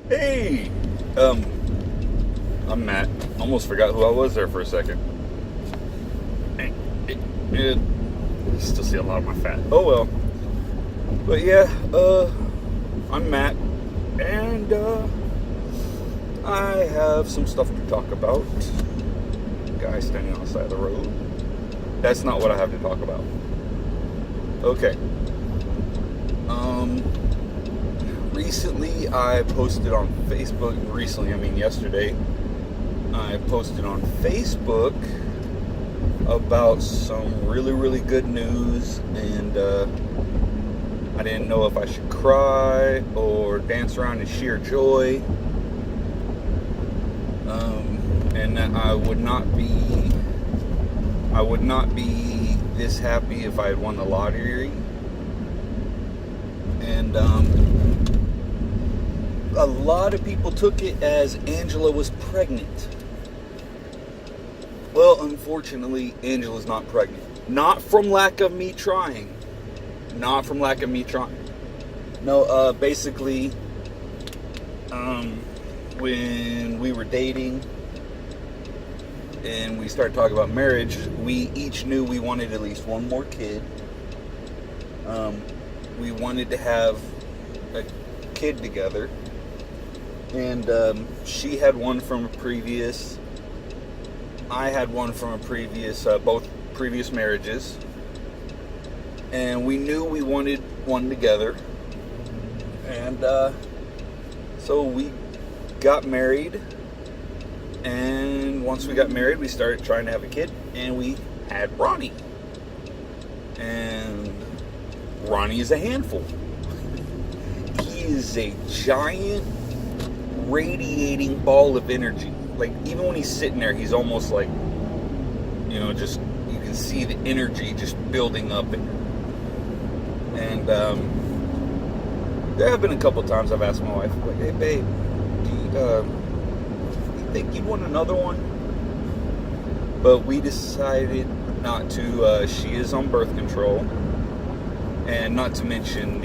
Hey, I'm Matt. Almost forgot who I was there for a second. You still see a lot of my fat. Oh well. But yeah, I'm Matt, and I have some stuff to talk about. Guy standing on the side of the road. That's not what I have to talk about. Okay. Recently I posted on Facebook. Recently, I mean yesterday. I posted on Facebook about some really, really good news, and I didn't know if I should cry or dance around in sheer joy. And that I would not be this happy if I had won the lottery. And a lot of people took it as Angela was pregnant. Well, unfortunately, Angela's not pregnant. Not from lack of me trying. No, basically, when we were dating and we started talking about marriage, we each knew we wanted at least one more kid. We wanted to have a kid together. And she had one from a previous. I had one from a previous, both previous marriages. And we knew we wanted one together. And so we got married. And once we got married, we started trying to have a kid. And we had Ronnie. And Ronnie is a handful. He is a giant radiating ball of energy. Like, even when he's sitting there, he's almost like, just, you can see the energy just building up in him. And there have been a couple times I've asked my wife, like, hey babe, do you think you'd want another one? But we decided not to. She is on birth control. And not to mention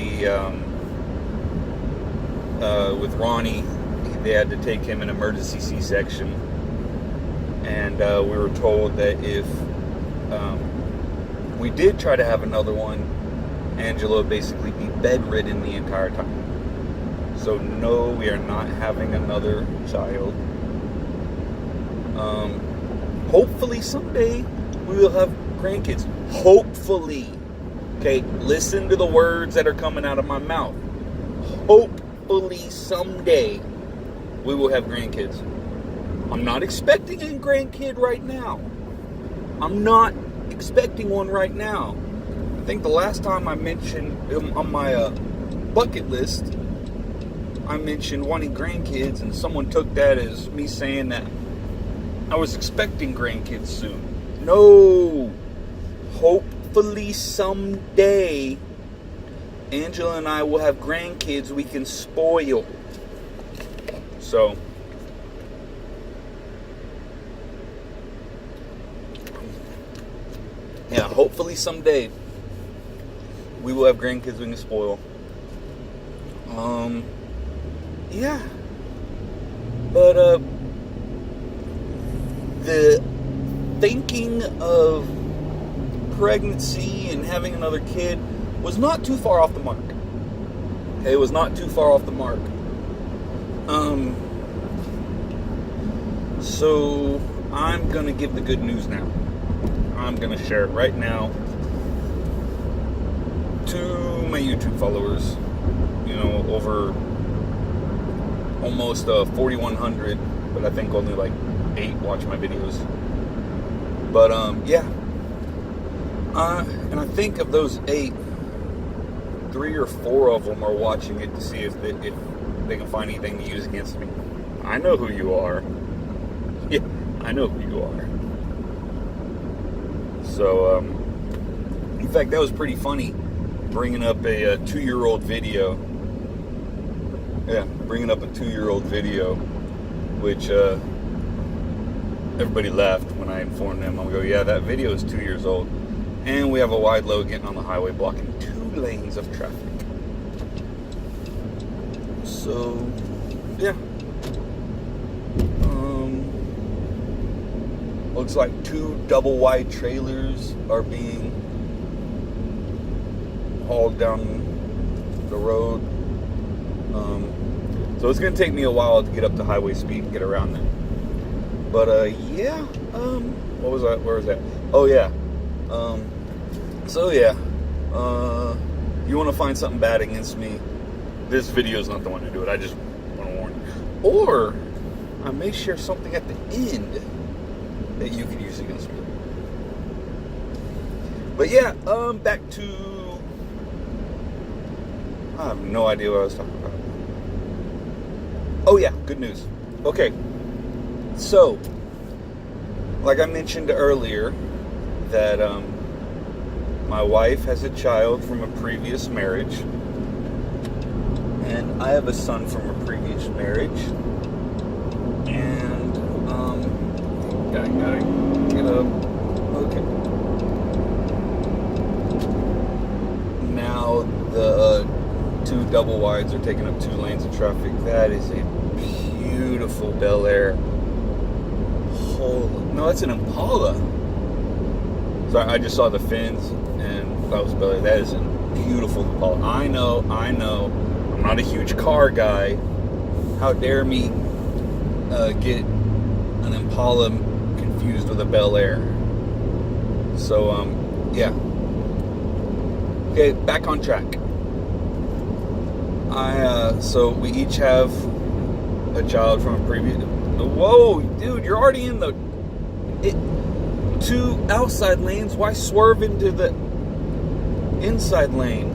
with Ronnie, they had to take him an emergency C-section, and we were told that if we did try to have another one, Angela would basically be bedridden the entire time. So no, we are not having another child. Hopefully someday we will have grandkids. Hopefully. Okay, listen to the words that are coming out of my mouth. Hopefully someday we will have grandkids. I'm not expecting a grandkid right now. I'm not expecting one right now. I think the last time I mentioned on my bucket list, I mentioned wanting grandkids, and someone took that as me saying that I was expecting grandkids soon. No. Hopefully someday Angela and I will have grandkids we can spoil. So, yeah, hopefully someday we will have grandkids we can spoil. Yeah. But, the thinking of pregnancy and having another kid was not too far off the mark. It was not too far off the mark. So I'm gonna give the good news now. I'm gonna share it right now to my YouTube followers. Over almost 4,100, but I think only like 8 watch my videos. But yeah. And I think of those 8, 3 or 4 of them are watching it to see if they can find anything to use against me. I know who you are. Yeah, I know who you are. So, in fact, that was pretty funny, bringing up a 2-year-old video. Yeah, bringing up a 2-year-old video, which everybody laughed when I informed them. I'll go, yeah, that video is 2 years old. And we have a wide load getting on the highway blocking 2 lanes of traffic. So, yeah. Looks like 2 double wide trailers are being hauled down the road. So it's going to take me a while to get up to highway speed and get around them. But yeah, what was that? Where was that? Oh yeah. So yeah, you want to find something bad against me, this video is not the one to do it. I just want to warn you. Or I may share something at the end that you could use against me. But yeah, back to, I have no idea what I was talking about. Oh yeah, good news. Okay, so like I mentioned earlier, that my wife has a child from a previous marriage, and I have a son from a previous marriage, and gotta get up. Okay. Now the 2 double wides are taking up 2 lanes of traffic. That is a beautiful Bel Air. Holy, no, that's an Impala. Sorry, I just saw the fins and that was Bel Air. That is a beautiful Impala. I know. I'm not a huge car guy. How dare me get an Impala confused with a Bel Air. So, yeah. Okay, back on track. So we each have a child from a previous... Whoa, dude, you're already in the... 2 outside lanes. Why swerve into the inside lane?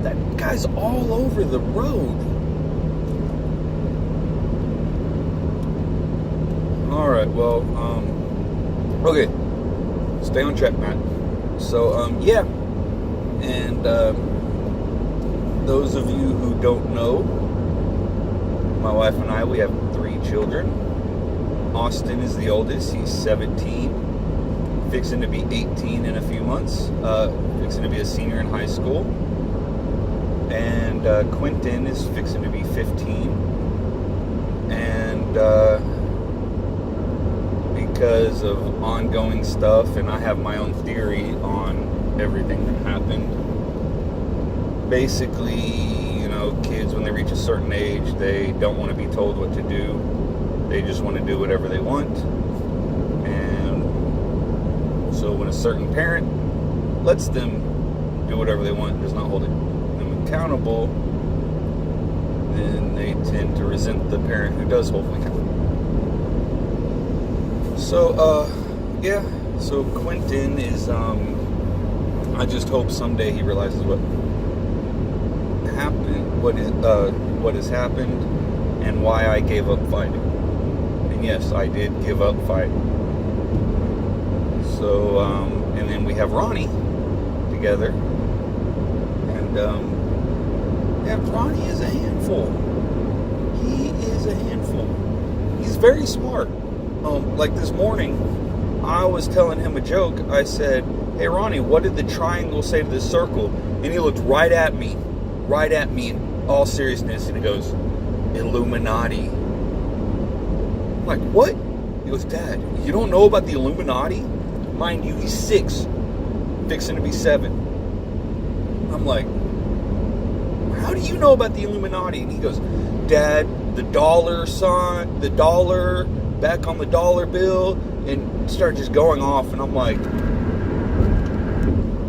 That guy's all over the road. Alright, well, okay. Stay on track, Matt. So, yeah. And, those of you who don't know, my wife and I, we have 3 children. Austin is the oldest. He's 17. Fixing to be 18 in a few months. Fixing to be a senior in high school. And Quentin is fixing to be 15. And because of ongoing stuff, and I have my own theory on everything that happened. Basically, you know, kids, when they reach a certain age, they don't want to be told what to do. They just want to do whatever they want. And so when a certain parent lets them do whatever they want, does not hold them accountable, then they tend to resent the parent who does hold them accountable. So, yeah, so Quentin is, I just hope someday he realizes what happened, what has happened, and why I gave up fighting. And yes, I did give up fighting. So, and then we have Ronnie together, and yeah, Ronnie is a handful. He is a handful. He's very smart. Like this morning, I was telling him a joke. I said, "Hey Ronnie, what did the triangle say to the circle?" And he looked right at me in all seriousness, and he goes, "Illuminati." I'm like, "What?" He goes, "Dad, you don't know about the Illuminati?" Mind you, he's 6, fixing to be 7. I'm like, "How do you know about the Illuminati?" And he goes, "Dad, the dollar sign, the dollar, back on the dollar bill," and started just going off. And I'm like,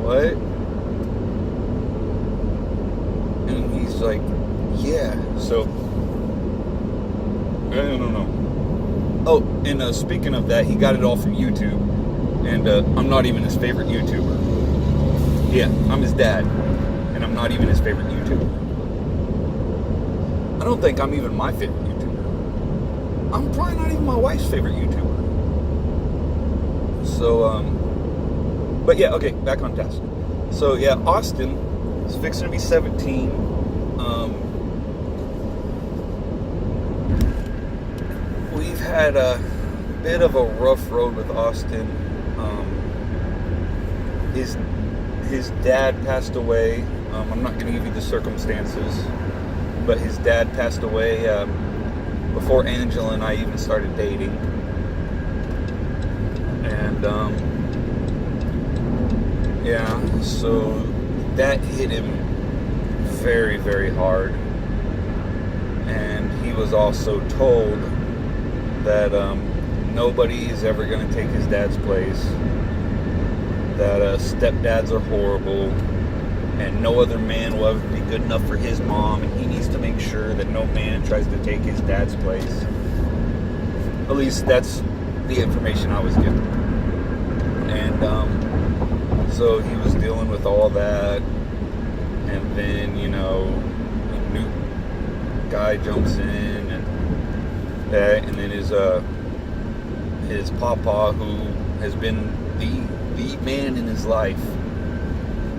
"What?" And he's like, "Yeah." So I don't know. Oh, and speaking of that, he got it all from YouTube, and I'm not even his favorite YouTuber. Yeah, I'm his dad, and I'm not even his favorite YouTuber. I don't think I'm even my favorite YouTuber. I'm probably not even my wife's favorite YouTuber. So, but yeah, okay, back on task. So yeah, Austin is fixing to be 17. We've had a bit of a rough road with Austin. His dad passed away. I'm not going to give you the circumstances. but his dad passed away before Angela and I even started dating. And yeah, so that hit him very, very hard. And he was also told that nobody is ever going to take his dad's place, that stepdads are horrible, and no other man will ever be good enough for his mom, and he needs to make sure that no man tries to take his dad's place. At least that's the information I was given. And so he was dealing with all that, and then, you know, a new guy jumps in, and that, and then his papa, who has been the man in his life,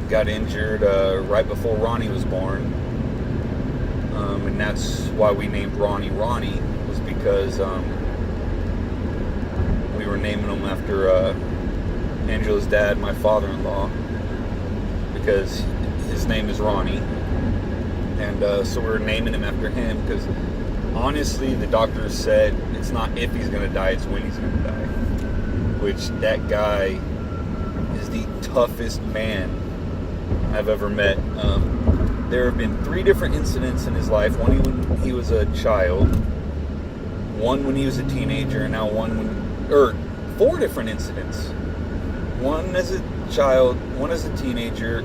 got injured right before Ronnie was born, and that's why we named Ronnie, was because we were naming him after Angela's dad, my father-in-law, because his name is Ronnie, and so we're naming him after him, because honestly, the doctors said it's not if he's going to die, it's when he's going to die, which that guy is the toughest man I've ever met. There have been 3 different incidents in his life. One when he was a child, one when he was a teenager, and now 4 different incidents. One as a child, one as a teenager,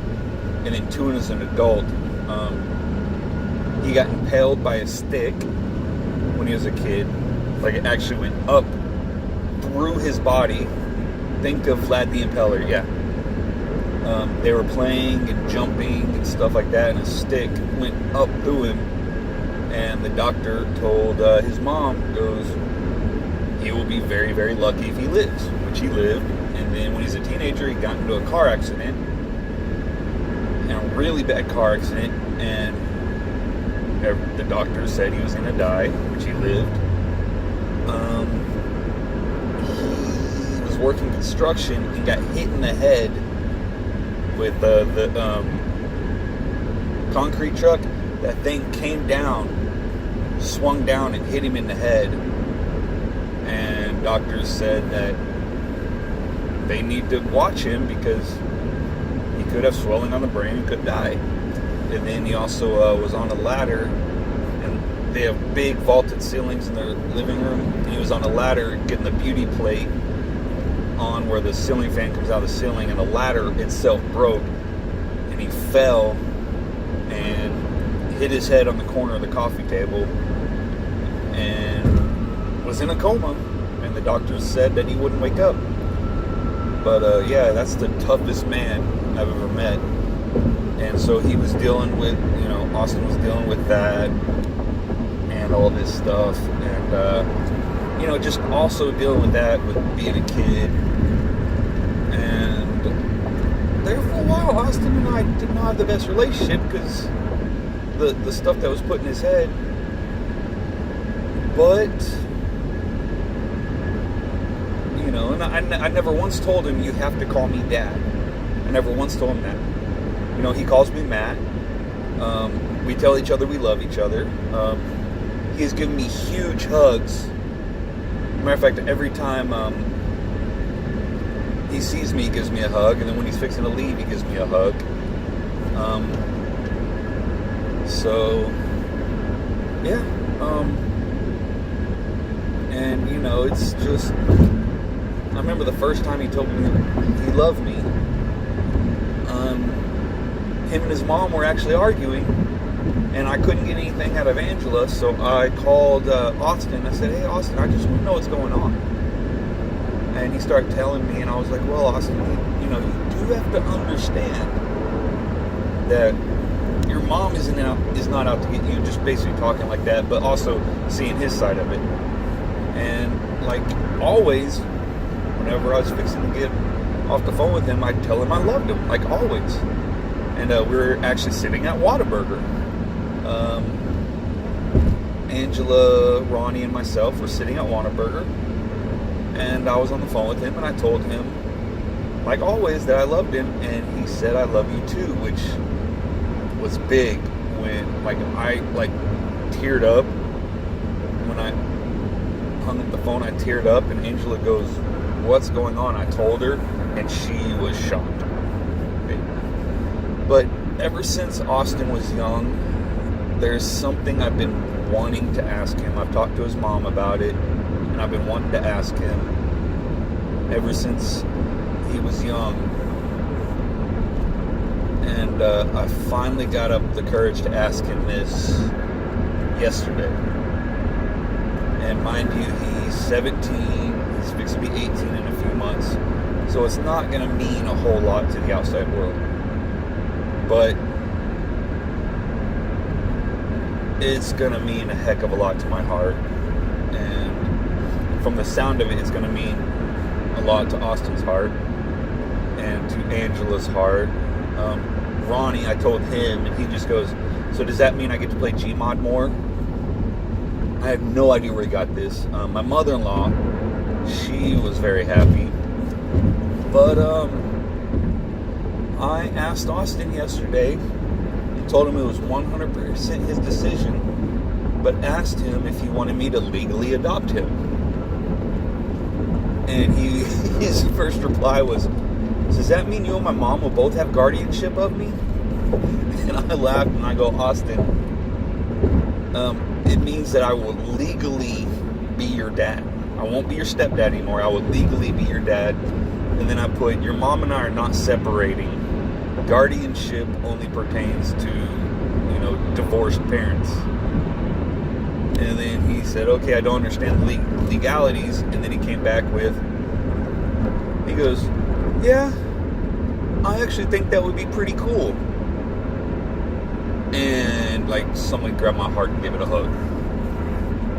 and then 2 as an adult. He got impaled by a stick when he was a kid. Like, it actually went up through his body. Think of Vlad the Impaler, yeah. They were playing and jumping and stuff like that, and a stick went up through him, and the doctor told his mom, goes, he will be very, very lucky if he lives, which he lived. And then when he's a teenager, he got into a car accident, and a really bad car accident, and the doctor said he was going to die, which he lived. He was working construction and got hit in the head with the concrete truck. That thing came down, swung down, and hit him in the head. And doctors said that they need to watch him because he could have swelling on the brain and could die. And then he also was on a ladder, and they have big vaulted ceilings in their living room. And he was on a ladder getting the beauty plate on where the ceiling fan comes out of the ceiling, and the ladder itself broke, and he fell and hit his head on the corner of the coffee table and was in a coma, and the doctors said that he wouldn't wake up. But yeah, that's the toughest man I've ever met. And so he was dealing with, you know, Austin was dealing with that and all this stuff, and you know, just also dealing with that with being a kid. And there for a while, Austin and I did not have the best relationship because the stuff that was put in his head. But you know, and I never once told him, you have to call me Dad. I never once told him that. You know, he calls me Matt. We tell each other we love each other. He's given me huge hugs. Matter of fact, every time he sees me, he gives me a hug, and then when he's fixing to leave, he gives me a hug. So, yeah. And, you know, it's just, I remember the first time he told me he loved me. Him and his mom were actually arguing, and I couldn't get anything out of Angela, so I called Austin. I said, hey, Austin, I just want to know what's going on. And he started telling me, and I was like, well, Austin, you know, you do have to understand that your mom is not out to get you, just basically talking like that, but also seeing his side of it. And like always, whenever I was fixing to get off the phone with him, I'd tell him I loved him, like always. And we were actually sitting at Whataburger. Angela, Ronnie, and myself were sitting at Whataburger, and I was on the phone with him, and I told him, like always, that I loved him, and he said, I love you too, which was big when, teared up. When I hung up the phone, I teared up, and Angela goes, "What's going on?" I told her, and she was shocked. Okay. But ever since Austin was young, there's something I've been wanting to ask him. I've talked to his mom about it, and I've been wanting to ask him ever since he was young. And I finally got up the courage to ask him this yesterday. And mind you, he's 17, he's fixing to be 18 in a few months. So it's not going to mean a whole lot to the outside world. But it's going to mean a heck of a lot to my heart. And from the sound of it, it's going to mean a lot to Austin's heart and to Angela's heart. Ronnie, I told him, and he just goes, "So does that mean I get to play Gmod more?" I have no idea where he got this. My mother-in-law, she was very happy. But I asked Austin yesterday, and told him it was 100% his decision, but asked him if he wanted me to legally adopt him. And his first reply was, "Does that mean you and my mom will both have guardianship of me?" And I laughed and I go, "Austin, it means that I will legally be your dad. I won't be your stepdad anymore. I will legally be your dad." And then I put, "Your mom and I are not separating. Guardianship only pertains to, divorced parents." And then he said, "Okay, I don't understand the legalities." And then he came back with, he goes, "Yeah, I actually think that would be pretty cool." And someone grabbed my heart and gave it a hug.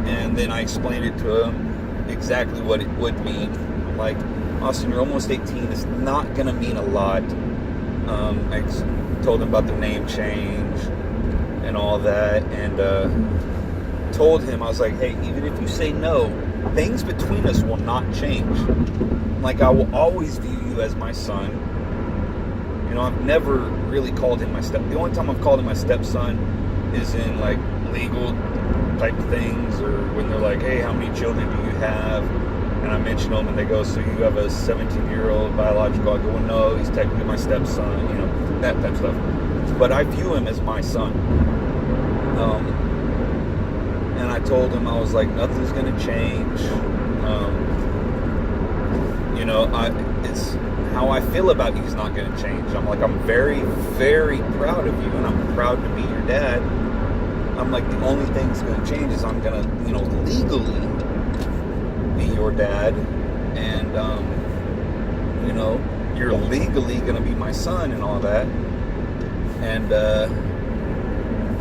And then I explained it to him exactly what it would mean. I'm like, "Austin, you're almost 18. It's not going to mean a lot." I told him about the name change and all that. And told him, I was like, "Hey, even if you say no, things between us will not change. I will always view you as my son. I've never really called him my the only time I've called him my stepson is in legal type things, or when they're like, 'Hey, how many children do you have?' And I mention them, and they go, 'So you have a 17-year-old biological?' I go, 'Well, no, he's technically my stepson,' that type of stuff. But I view him as my son. And I told him, I was like, nothing's going to change. It's how I feel about you is not going to change. I'm like, I'm very, very proud of you, and I'm proud to be your dad. I'm like, the only thing that's going to change is I'm going to, legally be your dad, and, you're legally going to be my son and all that." And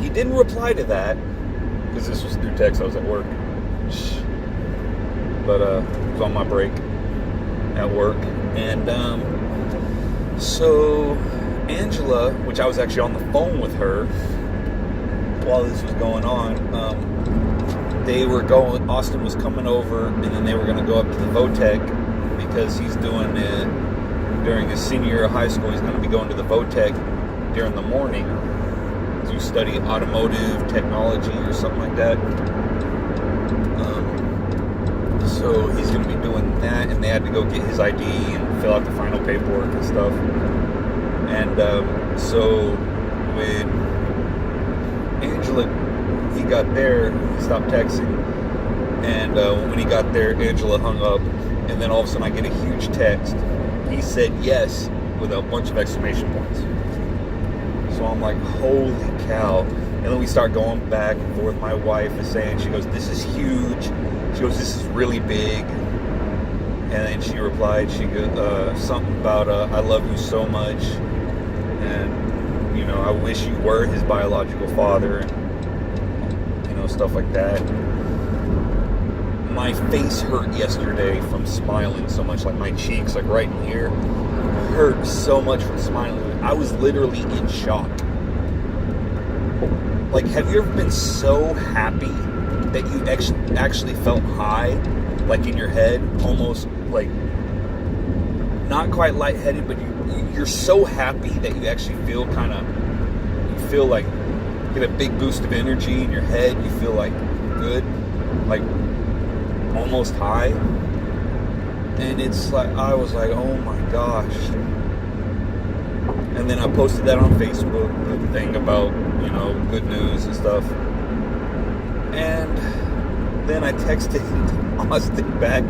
he didn't reply to that, because this was through text. I was at work. But it was on my break at work. And so Angela, which I was actually on the phone with her while this was going on, Austin was coming over, and then they were going to go up to the VOTEC, because he's doing it during his senior year of high school. He's going to be going to the VOTEC during the morning to study automotive technology or something like that. So he's going to be doing that, and they had to go get his ID and fill out the final paperwork and stuff. And so when Angela, he got there, he stopped texting, and when he got there, Angela hung up, and then all of a sudden I get a huge text. He said yes with a bunch of exclamation points. So I'm like, holy cow. And then we start going back and forth. My wife is saying, she goes, "This is huge." She goes, "This is really big." And then she replied, she goes, something about, "I love you so much. And, I wish you were his biological father." And, stuff like that. My face hurt yesterday from smiling so much. My cheeks, right in here, hurt so much from smiling. I was literally in shock. Have you ever been so happy that you actually felt high, in your head, almost not quite lightheaded, but you're so happy that you actually feel get a big boost of energy in your head. You feel like good, like almost high. And it's like, I was like, oh my gosh. And then I posted that on Facebook, the thing about, good news and stuff. And then I texted Austin back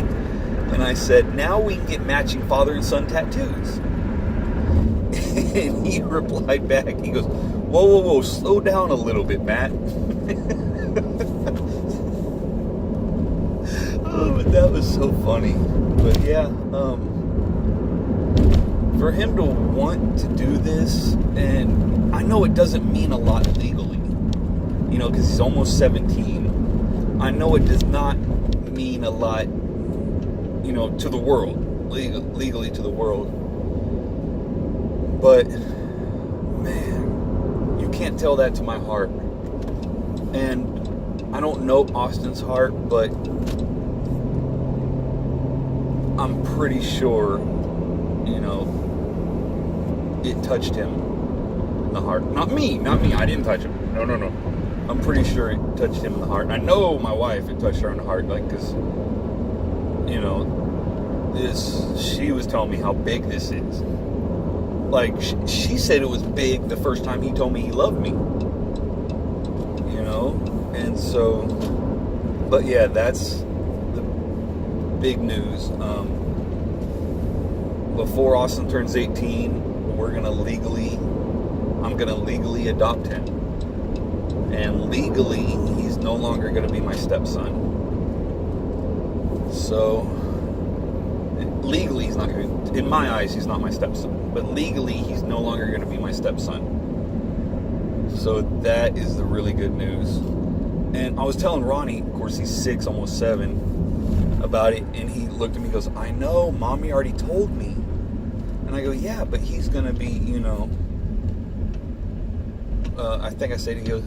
and I said, now we can get matching father and son tattoos. And he replied back, he goes, whoa, slow down a little bit, Matt. Oh, but that was so funny. But yeah, for him to want to do this, and I know it doesn't mean a lot legally, because he's almost 17. I know it does not mean a lot, to the world, legally to the world. But, man, you can't tell that to my heart. And I don't know Austin's heart, but I'm pretty sure, it touched him in the heart. Not me. I didn't touch him. No. I'm pretty sure it touched him in the heart. And I know my wife, it touched her in the heart, because, she was telling me how big this is. Like, she said it was big the first time he told me he loved me. And so, but yeah, that's the big news. Before Austin turns 18, I'm gonna legally adopt him. And legally, he's no longer gonna be my stepson. So, legally, he's not gonna be, in my eyes, he's not my stepson. But legally, he's no longer gonna be my stepson. So that is the really good news. And I was telling Ronnie, of course he's 6, almost 7, about it, and he looked at me and goes, I know, Mommy already told me. And I go, yeah, but he's going to be, I think I said, he goes,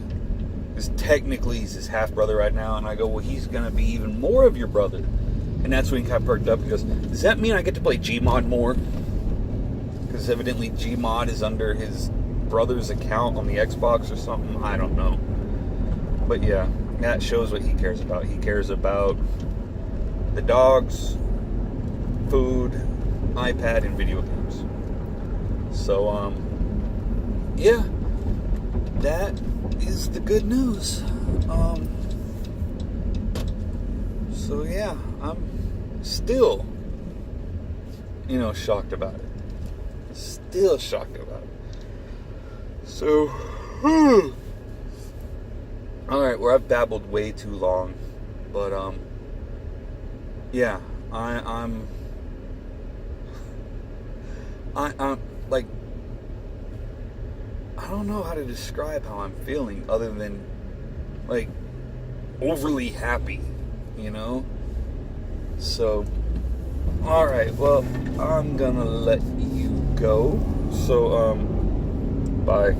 because technically he's his half-brother right now, and I go, well, he's going to be even more of your brother. And that's when he kind of perked up. He goes, does that mean I get to play Gmod more? Because evidently Gmod is under his brother's account on the Xbox or something. I don't know. But yeah, that shows what he cares about. He cares about the dogs, food, iPad, and video games. So, yeah, that is the good news. So yeah, I'm still, shocked about it. Still shocked about it. So, alright, well, I've babbled way too long, but, yeah, I'm like, I don't know how to describe how I'm feeling other than, like, overly happy, So, alright, well, I'm gonna let you go, so, bye.